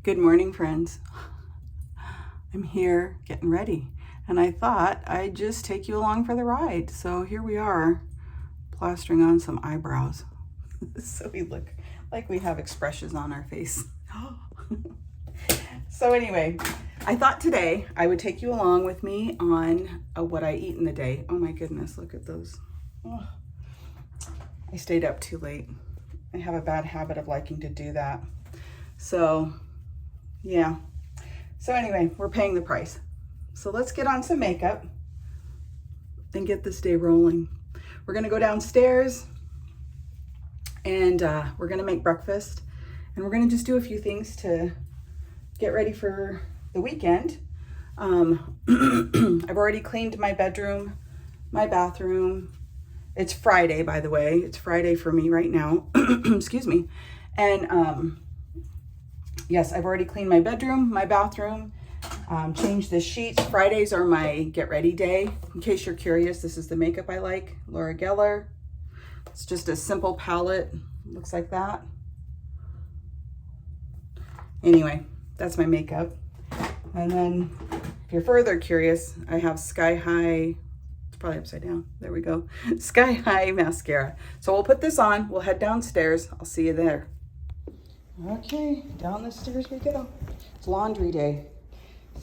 Good morning, friends. I'm here getting ready, and I thought I'd just take you along for the ride. So here we are, plastering on some eyebrows so we look like we have expressions on our face. So anyway, I thought today I would take you along with me on what I eat in the day. Oh my goodness, look at those. Oh, I stayed up too late. I have a bad habit of liking to do that. So yeah. So anyway, we're paying the price. So let's get on some makeup and get this day rolling. We're gonna go downstairs and we're gonna make breakfast, and we're gonna just do a few things to get ready for the weekend. I've already cleaned my bedroom, my bathroom. It's Friday, by the way. It's Friday for me right now. Excuse me. And yes, I've already cleaned my bedroom, my bathroom, changed the sheets. Fridays are my get ready day. In case you're curious, this is the makeup I like, Laura Geller. It's just a simple palette, looks like that. Anyway, that's my makeup. And then if you're further curious, I have Sky High, it's probably upside down, there we go, Sky High mascara. So we'll put this on, we'll head downstairs, I'll see you there. Okay, down the stairs we go. It's laundry day.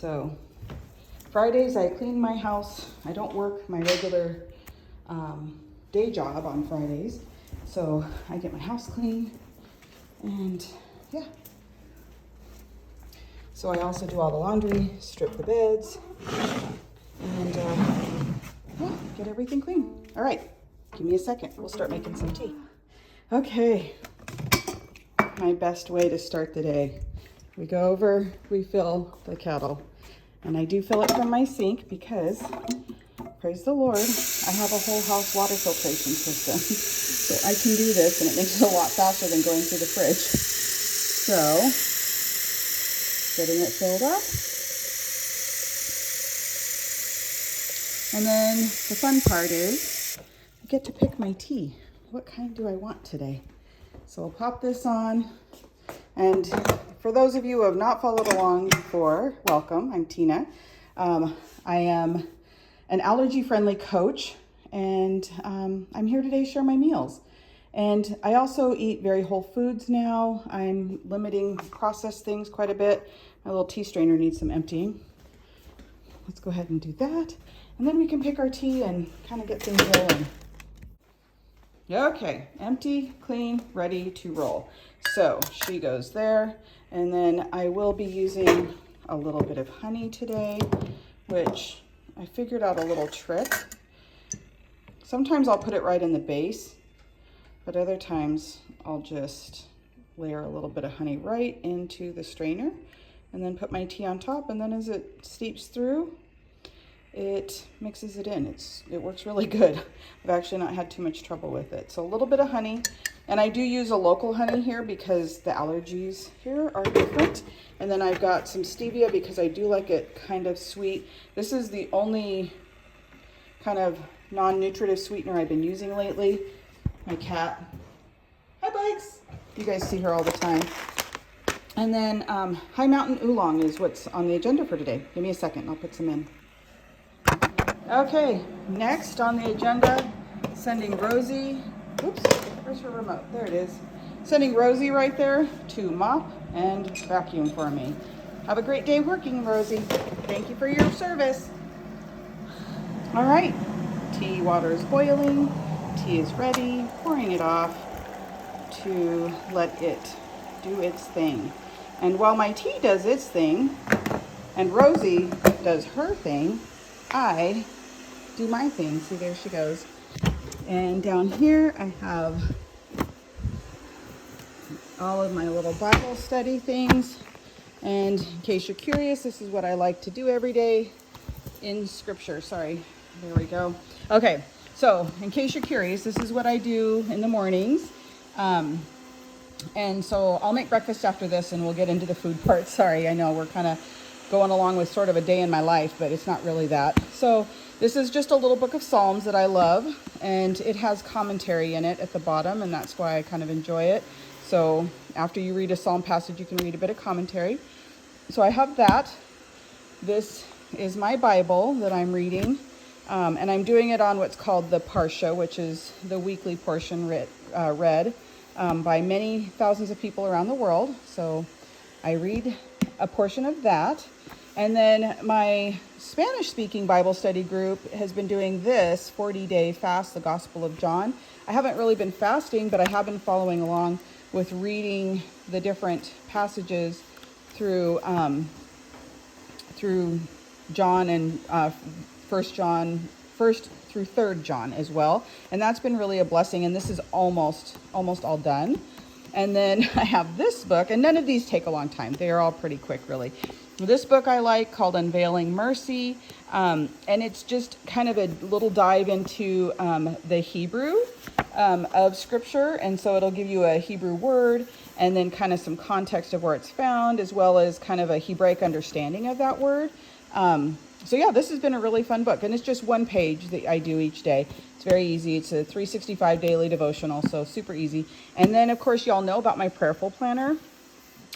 So Fridays I clean my house. I don't work my regular day job on Fridays. So I get my house clean, and yeah. So I also do all the laundry, strip the beds, and yeah, get everything clean. All right, give me a second. We'll start making some tea. Okay. My best way to start the day. We go over, we fill the kettle. And I do fill it from my sink because, praise the Lord, I have a whole house water filtration system. So I can do this, and it makes it a lot faster than going through the fridge. So, getting it filled up. And then the fun part is, I get to pick my tea. What kind do I want today? So I'll pop this on, and for those of you who have not followed along before, welcome, I'm Tina. I am an allergy-friendly coach, and I'm here today to share my meals. And I also eat very whole foods now. I'm limiting processed things quite a bit. My little tea strainer needs some emptying. Let's go ahead and do that, and then we can pick our tea and kind of get things rolling. Okay, empty, clean, ready to roll. So she goes there, and then I will be using a little bit of honey today, which I figured out a little trick. Sometimes I'll put it right in the base, but other times I'll just layer a little bit of honey right into the strainer and then put my tea on top, and then as it steeps through, it mixes it in. It works really good. I've actually not had too much trouble with it. So a little bit of honey, and I do use a local honey here because the allergies here are different. And then I've got some stevia because I do like it kind of sweet. This is the only kind of non-nutritive sweetener I've been using lately. My cat, hi Bikes. You guys see her all the time. And then High Mountain Oolong is what's on the agenda for today. Give me a second, I'll put some in. Okay, next on the agenda, sending Rosie, oops, where's her remote? There it is. Sending Rosie right there to mop and vacuum for me. Have a great day working, Rosie. Thank you for your service. All right, tea water is boiling. Tea is ready, pouring it off to let it do its thing. And while my tea does its thing and Rosie does her thing, I do my thing. See, there she goes. And down here I have all of my little Bible study things. And in case you're curious, this is what I like to do every day in scripture. Sorry, there we go. Okay, so in case you're curious, this is what I do in the mornings. And so I'll make breakfast after this and we'll get into the food part. Sorry, I know we're kind of going along with sort of a day in my life, but it's not really that. So this is just a little book of Psalms that I love, and it has commentary in it at the bottom, and that's why I kind of enjoy it. So after you read a psalm passage, you can read a bit of commentary. So I have that. This is my Bible that I'm reading, and I'm doing it on what's called the Parsha, which is the weekly portion read by many thousands of people around the world. So I read a portion of that. And then my Spanish-speaking Bible study group has been doing this 40-day fast, the Gospel of John. I haven't really been fasting, but I have been following along with reading the different passages through John and First through Third John as well, and that's been really a blessing. And this is almost all done. And then I have this book, and none of these take a long time. They are all pretty quick, really. This book I like, called Unveiling Mercy, and it's just kind of a little dive into the Hebrew of Scripture, and so it'll give you a Hebrew word and then kind of some context of where it's found, as well as kind of a Hebraic understanding of that word. So yeah, this has been a really fun book, and it's just one page that I do each day. It's very easy. It's a 365 daily devotional, so super easy. And then, of course, y'all know about my prayerful planner.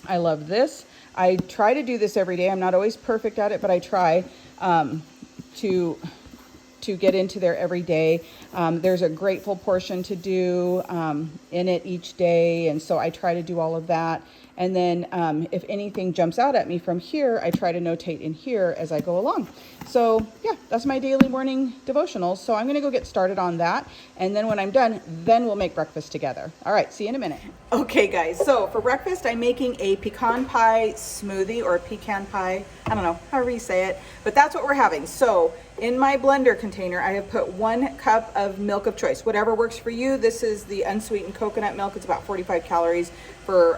I love this. I try to do this every day. I'm not always perfect at it, but I try to get into there every day. There's a grateful portion to do in it each day, and so I try to do all of that. And then if anything jumps out at me from here, I try to notate in here as I go along. So yeah, that's my daily morning devotionals. So I'm going to go get started on that. And then when I'm done, then we'll make breakfast together. All right, see you in a minute. Okay, guys. So for breakfast, I'm making a pecan pie smoothie, or pecan pie. I don't know, however you say it. But that's what we're having. So in my blender container, I have put 1 cup of milk of choice, whatever works for you. This is the unsweetened coconut milk. It's about 45 calories for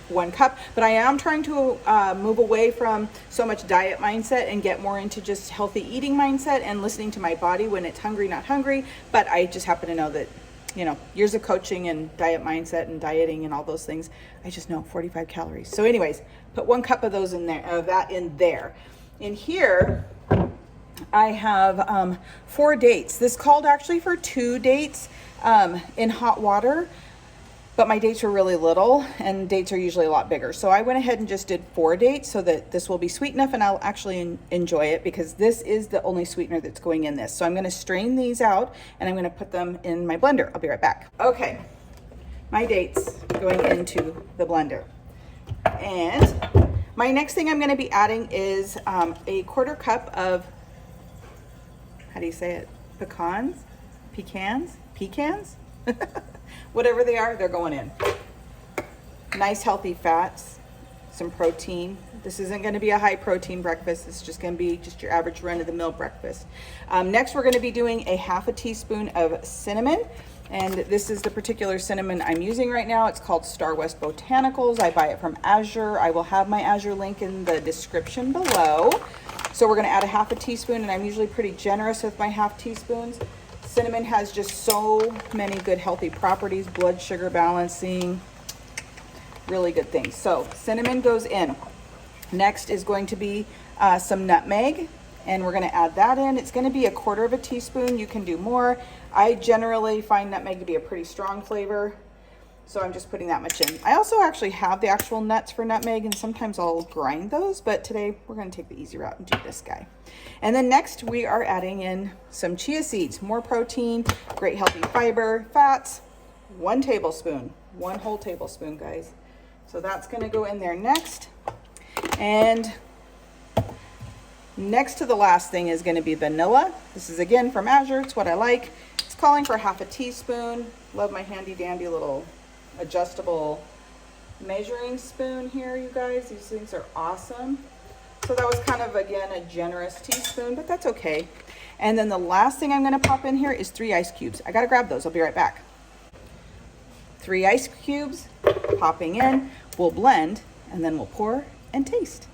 1 cup. But I am trying to move away from so much diet mindset and get more into just healthy eating mindset and listening to my body when it's hungry, not hungry. But I just happen to know that, you know, years of coaching and diet mindset and dieting and all those things, I just know 45 calories. So anyways, put 1 cup of those in there, of that in there. In here, I have 4 dates. This called actually for 2 dates in hot water, but my dates were really little, and dates are usually a lot bigger. So I went ahead and just did 4 dates so that this will be sweet enough, and I'll actually enjoy it because this is the only sweetener that's going in this. So I'm going to strain these out and I'm going to put them in my blender. I'll be right back. Okay, my dates going into the blender. And my next thing I'm going to be adding is a 1/4 cup of, how do you say it? Pecans? Whatever they are, they're going in. Nice healthy fats, some protein. This isn't going to be a high protein breakfast. It's just going to be just your average run of the mill breakfast. Next, we're going to be doing a 1/2 teaspoon of cinnamon. And this is the particular cinnamon I'm using right now. It's called Star West Botanicals. I buy it from Azure. I will have my Azure link in the description below. So we're going to add a 1/2 teaspoon, and I'm usually pretty generous with my 1/2 teaspoons. Cinnamon has just so many good healthy properties, blood sugar balancing, really good things. So cinnamon goes in. Next is going to be some nutmeg, and we're going to add that in. It's going to be a 1/4 teaspoon. You can do more. I generally find nutmeg to be a pretty strong flavor, so I'm just putting that much in. I also actually have the actual nuts for nutmeg, and sometimes I'll grind those, but today we're going to take the easy route and do this guy. And then next we are adding in some chia seeds, more protein, great healthy fiber, fats, 1 tablespoon, 1 whole tablespoon, guys. So that's going to go in there next. And next to the last thing is going to be vanilla. This is again from Azure. It's what I like. It's calling for 1/2 teaspoon. Love my handy dandy little adjustable measuring spoon here, you guys. These things are awesome. So that was kind of, again, a generous teaspoon, but that's okay. And then the last thing I'm going to pop in here is 3 ice cubes. I got to grab those. I'll be right back. 3 ice cubes popping in. We'll blend, and then we'll pour and taste.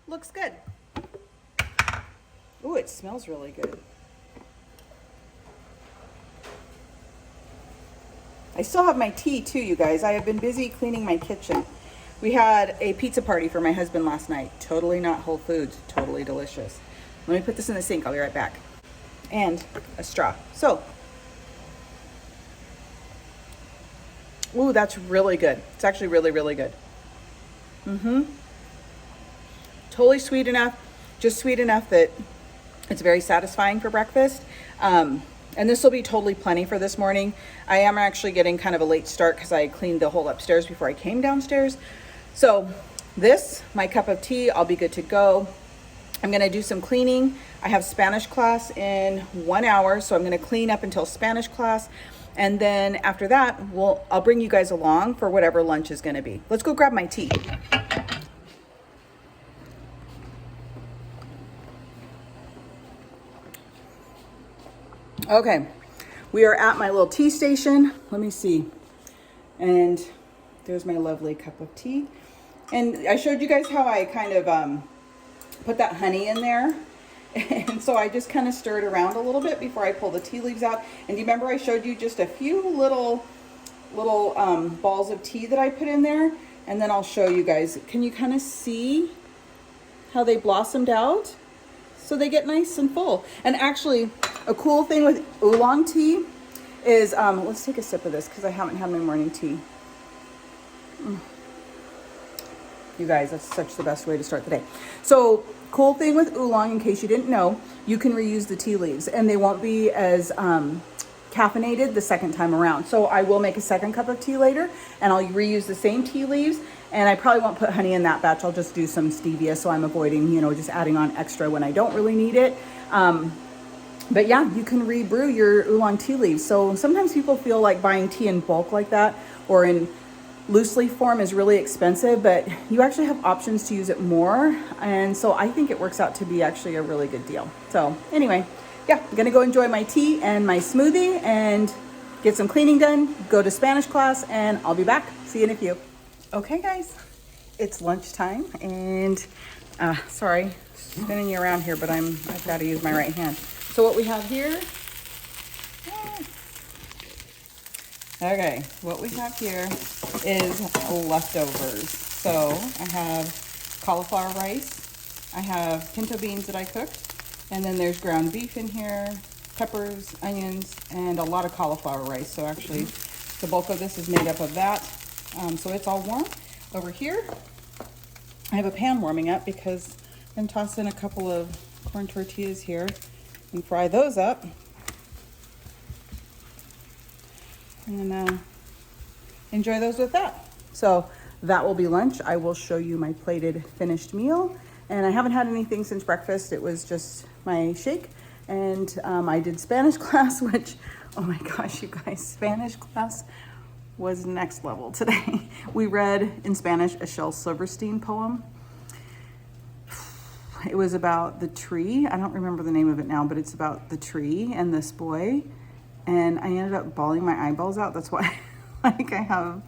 looks good. Ooh, it smells really good. I still have my tea too, you guys. I have been busy cleaning my kitchen. We had a pizza party for my husband last night. Totally not Whole Foods, totally delicious. Let me put this in the sink, I'll be right back. And a straw. So, ooh, that's really good. It's actually really, really good. Totally sweet enough, just sweet enough that it's very satisfying for breakfast. And this will be totally plenty for this morning. I am actually getting kind of a late start because I cleaned the whole upstairs before I came downstairs. So this, my cup of tea, I'll be good to go. I'm gonna do some cleaning. I have Spanish class in 1 hour, so I'm gonna clean up until Spanish class. And then after that, I'll bring you guys along for whatever lunch is gonna be. Let's go grab my tea. Okay, we are at my little tea station. Let me see. And there's my lovely cup of tea. And I showed you guys how I kind of put that honey in there. And so I just kind of stir it around a little bit before I pull the tea leaves out. And do you remember I showed you just a few little balls of tea that I put in there? And then I'll show you guys. Can you kind of see how they blossomed out? So they get nice and full. And actually, a cool thing with oolong tea is, let's take a sip of this because I haven't had my morning tea. You guys, that's such the best way to start the day. So, cool thing with oolong, in case you didn't know, you can reuse the tea leaves and they won't be as caffeinated the second time around. So I will make a second cup of tea later and I'll reuse the same tea leaves. And I probably won't put honey in that batch. I'll just do some stevia, so I'm avoiding, just adding on extra when I don't really need it. But yeah, you can re-brew your oolong tea leaves. So sometimes people feel like buying tea in bulk like that or in loose leaf form is really expensive, but you actually have options to use it more. And so I think it works out to be actually a really good deal. So anyway, yeah, I'm gonna go enjoy my tea and my smoothie and get some cleaning done, go to Spanish class, and I'll be back. See you in a few. Okay guys, it's lunchtime and sorry, spinning you around here, but I've got to use my right hand. So what we have here, okay, what we have here is leftovers. So I have cauliflower rice, I have pinto beans that I cooked, and then there's ground beef in here, peppers, onions, and a lot of cauliflower rice. So actually the bulk of this is made up of that. So it's all warm. Over here, I have a pan warming up because I'm tossing a couple of corn tortillas here and fry those up. And enjoy those with that. So that will be lunch. I will show you my plated finished meal. And I haven't had anything since breakfast. It was just my shake. And I did Spanish class, which, oh my gosh, you guys, Spanish class was next level today. We read in Spanish a Shel Silverstein poem. It was about the tree. I don't remember the name of it now, but it's about the tree and this boy. And I ended up bawling my eyeballs out. That's why like I have,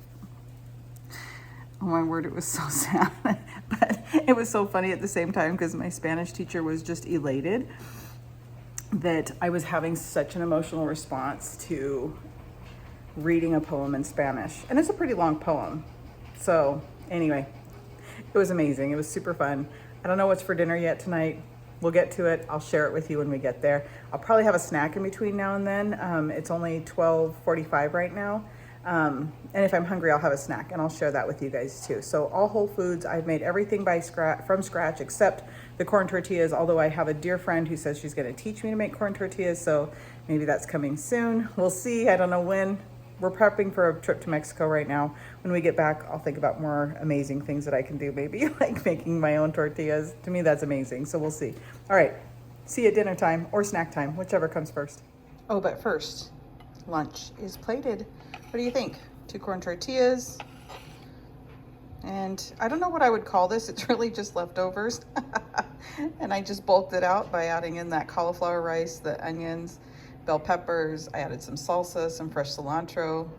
oh my word, it was so sad. But it was so funny at the same time because my Spanish teacher was just elated that I was having such an emotional response to reading a poem in Spanish. And it's a pretty long poem. So anyway, it was amazing. It was super fun. I don't know what's for dinner yet tonight. We'll get to it. I'll share it with you when we get there. I'll probably have a snack in between now and then. It's only 12:45 right now. And if I'm hungry, I'll have a snack and I'll share that with you guys too. So all whole foods, I've made everything from scratch except the corn tortillas, although I have a dear friend who says she's gonna teach me to make corn tortillas. So maybe that's coming soon. We'll see, I don't know when. We're prepping for a trip to Mexico right now. When we get back, I'll think about more amazing things that I can do, maybe like making my own tortillas. To me, that's amazing, so we'll see. All right, see you at dinner time or snack time, whichever comes first. Oh, but first, lunch is plated. What do you think? 2 corn tortillas. And I don't know what I would call this. It's really just leftovers. And I just bulked it out by adding in that cauliflower rice, the onions, bell peppers. I added some salsa, some fresh cilantro,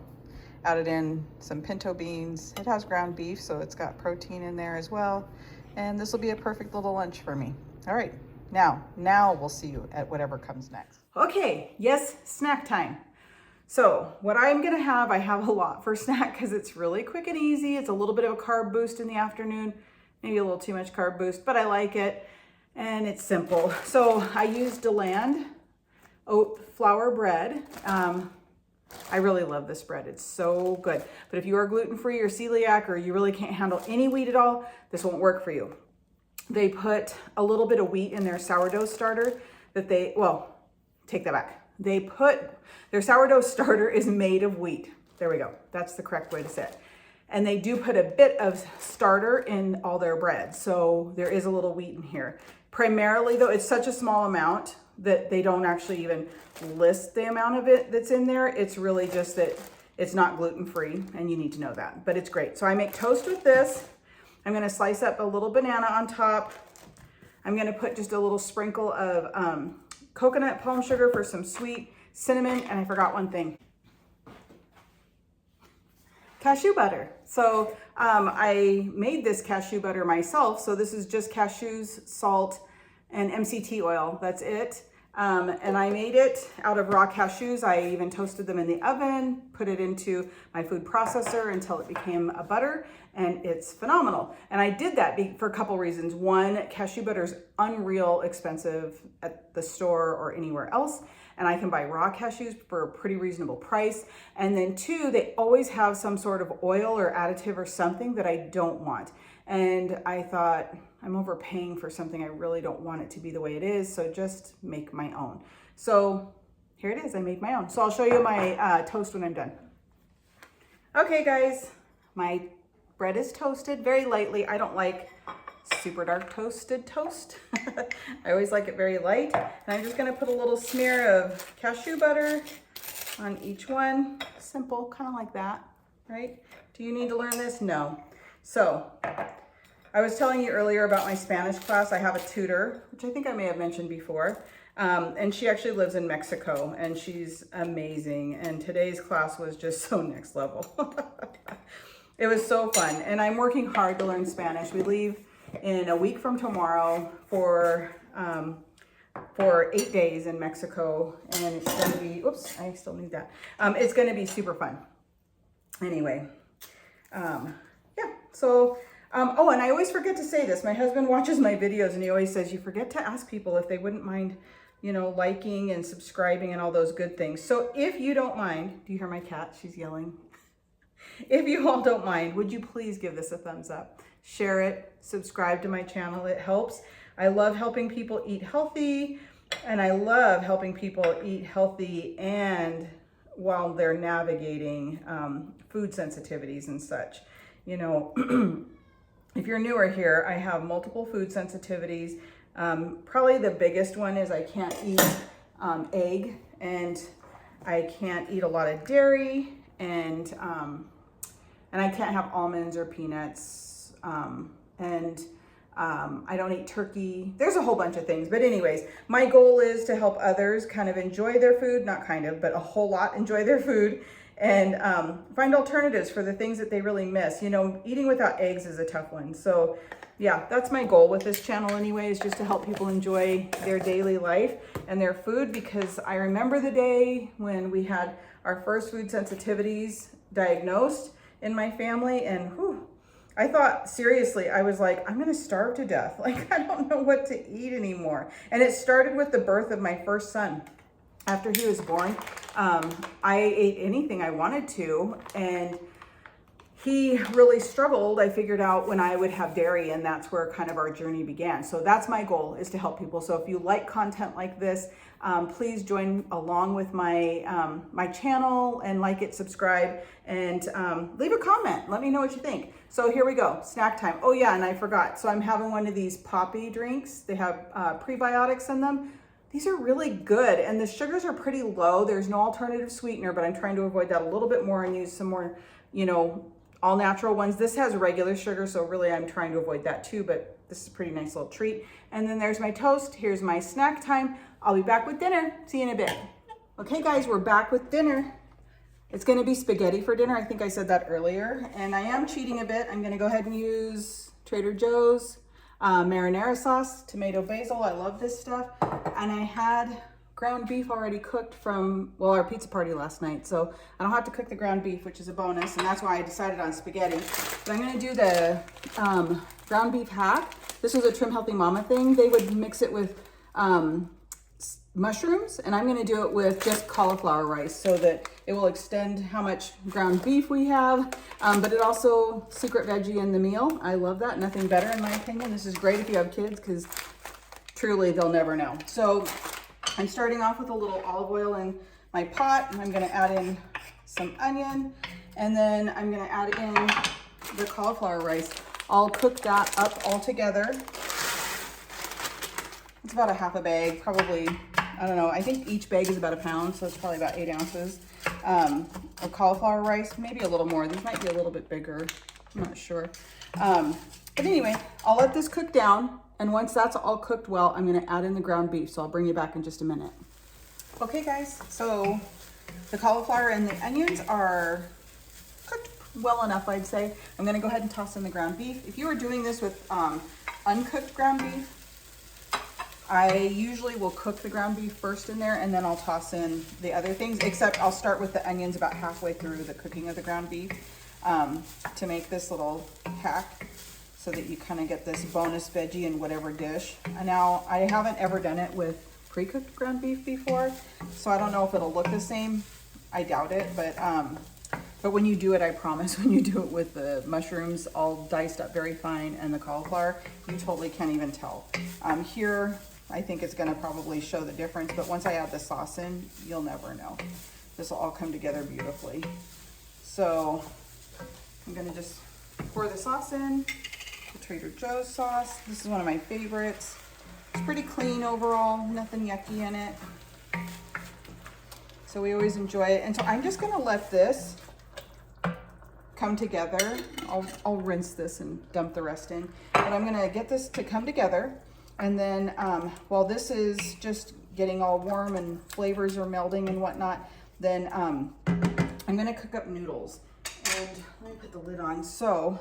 added in some pinto beans. It has ground beef, so it's got protein in there as well. And this will be a perfect little lunch for me. All right, now we'll see you at whatever comes next. Okay, yes, snack time. So what I'm gonna have, I have a lot for snack because it's really quick and easy. It's a little bit of a carb boost in the afternoon, maybe a little too much carb boost, but I like it and it's simple. So I used Deland oat flour bread. I really love this bread. It's so good. But if you are gluten-free or celiac or you really can't handle any wheat at all, this won't work for you. They put a little bit of wheat in their sourdough starter that they, well, take that back. They put, their sourdough starter is made of wheat. There we go. That's the correct way to say it. And they do put a bit of starter in all their bread. So there is a little wheat in here. Primarily though, it's such a small amount that they don't actually even list the amount of it that's in there. It's really just that it's not gluten-free and you need to know that, but it's great. So I make toast with this. I'm gonna slice up a little banana on top. I'm gonna put just a little sprinkle of coconut palm sugar for some sweet, cinnamon, and I forgot one thing. Cashew butter. So I made this cashew butter myself. So this is just cashews, salt, and MCT oil. That's it. And I made it out of raw cashews. I even toasted them in the oven, put it into my food processor until it became a butter, and it's phenomenal. And I did that for a couple reasons. One, cashew butter is unreal expensive at the store or anywhere else, and I can buy raw cashews for a pretty reasonable price. And then two, they always have some sort of oil or additive or something that I don't want. And I thought, I'm overpaying for something I really don't want it to be the way it is, so just make my own. So here it is, I made my own. So I'll show you my toast when I'm done. Okay guys, my bread is toasted very lightly. I don't like super dark toasted toast. I always like it very light. And I'm just gonna put a little smear of cashew butter on each one. Simple, kind of like that, right? Do you need to learn this? No. So I was telling you earlier about my Spanish class. I have a tutor, which I think I may have mentioned before. And she actually lives in Mexico and she's amazing. And today's class was just so next level. It was so fun. And I'm working hard to learn Spanish. We leave in a week from tomorrow for 8 days in Mexico. And it's gonna be, oops, I still need that. It's gonna be super fun. Anyway, yeah, so, oh, and I always forget to say this. My husband watches my videos and he always says, you forget to ask people if they wouldn't mind, you know, liking and subscribing and all those good things. So if you don't mind, do you hear my cat? She's yelling. If you all don't mind, would you please give this a thumbs up? Share it, subscribe to my channel. It helps. I love helping people eat healthy, and I love helping people eat healthy and while they're navigating food sensitivities and such. You know, if you're newer here, I have multiple food sensitivities. Probably the biggest one is I can't eat egg, and I can't eat a lot of dairy, and I can't have almonds or peanuts, I don't eat turkey. There's a whole bunch of things, but anyways, my goal is to help others kind of enjoy their food, not kind of, but a whole lot enjoy their food, and find alternatives for the things that they really miss. You know, eating without eggs is a tough one. So yeah, that's my goal with this channel anyway, is just to help people enjoy their daily life and their food, because I remember the day when we had our first food sensitivities diagnosed in my family, and whew, I thought, seriously, I was like, I'm gonna starve to death. Like, I don't know what to eat anymore. And it started with the birth of my first son. After he was born, I ate anything I wanted to, and he really struggled. I figured out when I would have dairy, and that's where kind of our journey began. So that's my goal, is to help people. So if you like content like this, please join along with my my channel and like it, subscribe, and leave a comment. Let me know what you think. So here we go, snack time. Oh yeah, and I forgot. So I'm having one of these poppy drinks. They have prebiotics in them. These are really good, and the sugars are pretty low. There's no alternative sweetener, but I'm trying to avoid that a little bit more and use some more, you know, all natural ones. This has regular sugar, so really I'm trying to avoid that too, but this is a pretty nice little treat. And then there's my toast. Here's my snack time. I'll be back with dinner. See you in a bit. Okay guys, we're back with dinner. It's gonna be spaghetti for dinner. I think I said that earlier, and I am cheating a bit. I'm gonna go ahead and use Trader Joe's marinara sauce, tomato basil. I love this stuff. And I had ground beef already cooked from, well, our pizza party last night. So I don't have to cook the ground beef, which is a bonus. And that's why I decided on spaghetti. But I'm gonna do the ground beef hack. This was a Trim Healthy Mama thing. They would mix it with mushrooms, and I'm gonna do it with just cauliflower rice so that it will extend how much ground beef we have, but it also secret veggie in the meal. I love that, nothing better in my opinion. This is great if you have kids because truly they'll never know. So I'm starting off with a little olive oil in my pot, and I'm gonna add in some onion, and then I'm gonna add in the cauliflower rice. I'll cook that up all together. It's about a half a bag, probably, I don't know, I think each bag is about a pound, so it's probably about 8 ounces of cauliflower rice, maybe a little more. These might be a little bit bigger, I'm not sure. But anyway, I'll let this cook down, and once that's all cooked well, I'm gonna add in the ground beef, so I'll bring you back in just a minute. Okay guys, so the cauliflower and the onions are cooked well enough, I'd say. I'm gonna go ahead and toss in the ground beef. If you were doing this with uncooked ground beef, I usually will cook the ground beef first in there, and then I'll toss in the other things, except I'll start with the onions about halfway through the cooking of the ground beef to make this little hack so that you kind of get this bonus veggie in whatever dish. And now, I haven't ever done it with pre-cooked ground beef before, so I don't know if it'll look the same. I doubt it, but when you do it, I promise, when you do it with the mushrooms all diced up very fine and the cauliflower, you totally can't even tell. Here, I think it's gonna probably show the difference, but once I add the sauce in, you'll never know. This will all come together beautifully. So I'm gonna just pour the sauce in, the Trader Joe's sauce. This is one of my favorites. It's pretty clean overall, nothing yucky in it. So we always enjoy it. And so I'm just gonna let this come together. I'll rinse this and dump the rest in, but I'm gonna get this to come together. And then while this is just getting all warm and flavors are melding and whatnot, then I'm gonna cook up noodles. And let me put the lid on. So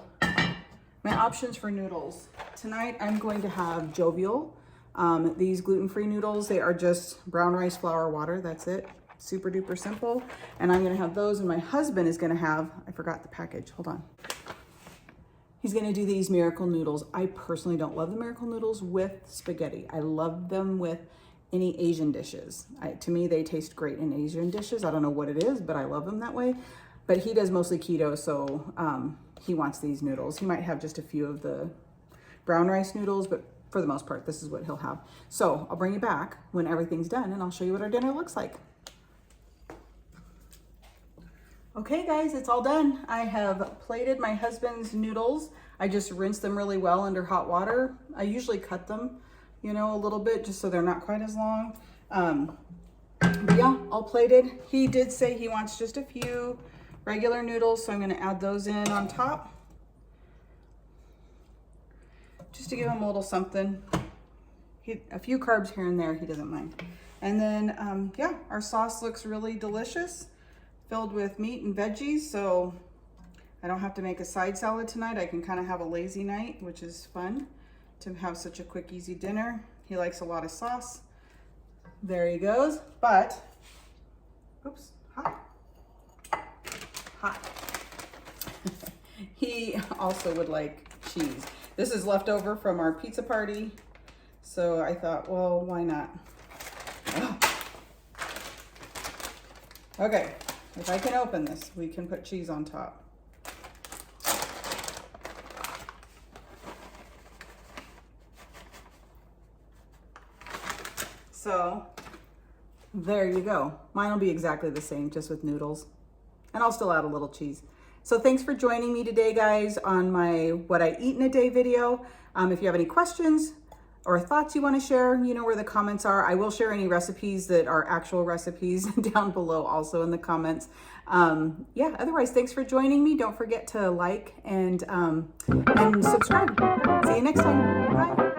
my options for noodles. Tonight I'm going to have Jovial. These gluten-free noodles, they are just brown rice, flour, water, that's it. Super duper simple. And I'm gonna have those, and my husband is gonna have, I forgot the package, hold on. He's gonna do these miracle noodles. I personally don't love the miracle noodles with spaghetti. I love them with any Asian dishes. To me, they taste great in Asian dishes. I don't know what it is, but I love them that way. But he does mostly keto, so he wants these noodles. He might have just a few of the brown rice noodles, but for the most part, this is what he'll have. So I'll bring you back when everything's done, and I'll show you what our dinner looks like. Okay guys, it's all done. I have plated my husband's noodles. I just rinse them really well under hot water. I usually cut them, you know, a little bit just so they're not quite as long. But yeah, all plated. He did say he wants just a few regular noodles, so I'm gonna add those in on top. Just to give him a little something. A few carbs here and there, he doesn't mind. And then, yeah, our sauce looks really delicious, filled with meat and veggies, so I don't have to make a side salad tonight. I can kind of have a lazy night, which is fun to have such a quick, easy dinner. He likes a lot of sauce. There he goes, but, oops, hot. He also would like cheese. This is leftover from our pizza party, so I thought, well, why not? Oh. Okay. If I can open this, we can put cheese on top. So there you go. Mine will be exactly the same, just with noodles. And I'll still add a little cheese. So thanks for joining me today, guys, on my What I Eat in a Day video. If you have any questions or thoughts you want to share, you know where the comments are. I will share any recipes that are actual recipes down below also in the comments. Yeah, otherwise, thanks for joining me. Don't forget to like and subscribe. See you next time. Bye.